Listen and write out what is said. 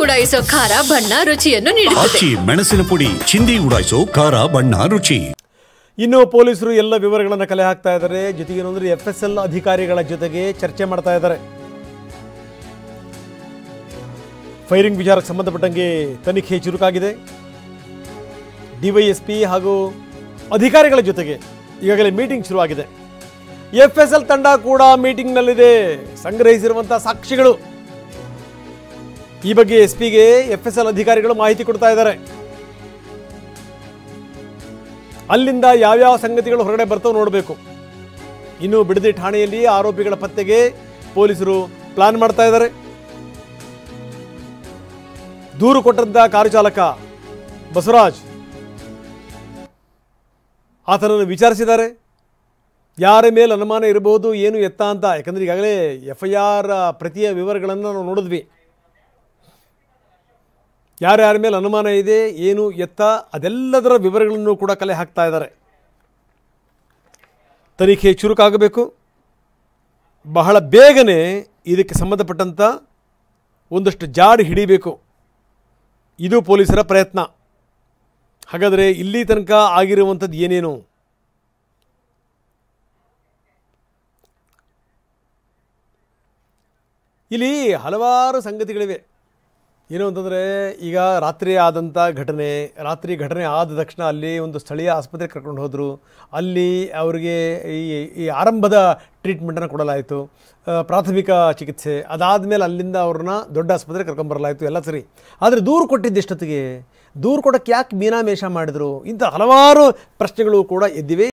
ಉಡಾಯಿಸೋ ಖಾರ ಬಣ್ಣ ರುಚಿಯನ್ನು ನೀಡುತ್ತದೆ. ಮೆಣಸಿನ ಪುಡಿ ಚಿಂದಿ ಉಡಾಯಿಸೋ ಖಾರ ಬಣ್ಣ ರುಚಿ. ಇನ್ನು ಪೊಲೀಸರು ಎಲ್ಲ ವಿವರಗಳನ್ನು ಕಲೆ ಹಾಕ್ತಾ ಇದ್ದಾರೆ. ಜೊತೆಗೆ ಏನಂದ್ರೆ FSL ಅಧಿಕಾರಿಗಳ ಜೊತೆಗೆ ಚರ್ಚೆ ಮಾಡ್ತಾ ಇದ್ದಾರೆ. ಫೈರಿಂಗ್ ವಿಚಾರಕ್ಕೆ ಸಂಬಂಧಪಟ್ಟಂಗೆ ತನಿಖೆ ಚುರುಕಾಗಿದೆ. DYSP ಹಾಗೂ ಅಧಿಕಾರಿಗಳ ಜೊತೆಗೆ ಈಗಾಗಲೇ ಮೀಟಿಂಗ್ ಶುರುವಾಗಿದೆ. FSL ತಂಡ ಕೂಡ ಮೀಟಿಂಗ್ನಲ್ಲಿದೆ. ಸಂಗ್ರಹಿಸಿರುವಂಥ ಸಾಕ್ಷಿಗಳು ಈ ಬಗ್ಗೆ SP ಗೆ FSL ಅಧಿಕಾರಿಗಳು ಮಾಹಿತಿ ಕೊಡ್ತಾ ಇದ್ದಾರೆ. ಅಲ್ಲಿಂದ ಯಾವ್ಯಾವ ಸಂಗತಿಗಳು ಹೊರಗಡೆ ಬರ್ತವೆ ನೋಡಬೇಕು. ಇನ್ನು ಬಿಡದಿ ಠಾಣೆಯಲ್ಲಿ ಆರೋಪಿಗಳ ಪತ್ತೆಗೆ ಪೊಲೀಸರು ಪ್ಲಾನ್ ಮಾಡ್ತಾ ಇದ್ದಾರೆ. ದೂರು ಕೊಟ್ಟಂತ ಕಾರು ಚಾಲಕ ಬಸವರಾಜ್ ಆತನನ್ನು ವಿಚಾರಿಸಿದ್ದಾರೆ. ಯಾರ ಮೇಲೆ ಅನುಮಾನ ಇರಬಹುದು ಏನು ಎತ್ತ ಅಂತ. ಯಾಕಂದರೆ ಈಗಾಗಲೇ FIR ಪ್ರತಿಯ ವಿವರಗಳನ್ನು ನಾವು ನೋಡಿದ್ವಿ. ಯಾರ್ಯಾರ ಮೇಲೆ ಅನುಮಾನ ಇದೆ ಏನು ಎತ್ತ ಅದೆಲ್ಲದರ ವಿವರಗಳನ್ನು ಕೂಡ ಕಲೆ ಹಾಕ್ತಾ ಇದ್ದಾರೆ. ತನಿಖೆ ಚುರುಕಾಗಬೇಕು. ಬಹಳ ಬೇಗನೆ ಇದಕ್ಕೆ ಸಂಬಂಧಪಟ್ಟಂಥ ಒಂದಷ್ಟು ಜಾಡು ಹಿಡಿಬೇಕು. ಇದು ಪೊಲೀಸರ ಪ್ರಯತ್ನ. ಹಾಗಾದರೆ ಇಲ್ಲಿ ತನಕ ಆಗಿರುವಂಥದ್ದು ಏನೇನು? ಇಲ್ಲಿ ಹಲವಾರು ಸಂಗತಿಗಳಿವೆ. ಏನು ಅಂತಂದರೆ ಈಗ ರಾತ್ರಿ ಆದಂಥ ರಾತ್ರಿ ಘಟನೆ ಆದ ತಕ್ಷಣ ಅಲ್ಲಿ ಒಂದು ಸ್ಥಳೀಯ ಆಸ್ಪತ್ರೆಗೆ ಕರ್ಕೊಂಡು ಹೋದರು. ಅಲ್ಲಿ ಅವರಿಗೆ ಈ ಆರಂಭದ ಟ್ರೀಟ್ಮೆಂಟನ್ನು ಕೊಡಲಾಯಿತು, ಪ್ರಾಥಮಿಕ ಚಿಕಿತ್ಸೆ. ಅದಾದಮೇಲೆ ಅಲ್ಲಿಂದ ಅವ್ರನ್ನ ದೊಡ್ಡ ಆಸ್ಪತ್ರೆಗೆ ಕರ್ಕೊಂಬರಲಾಯಿತು, ಎಲ್ಲ ಸರಿ. ಆದರೆ ದೂರು ಕೊಟ್ಟಿದ್ದೆಷ್ಟೊತ್ತಿಗೆ? ದೂರು ಕೊಡೋಕ್ಕೆ ಯಾಕೆ ಮೀನಾಮೇಷ ಮಾಡಿದರು? ಇಂಥ ಹಲವಾರು ಪ್ರಶ್ನೆಗಳು ಕೂಡ ಎದ್ದಿವೆ.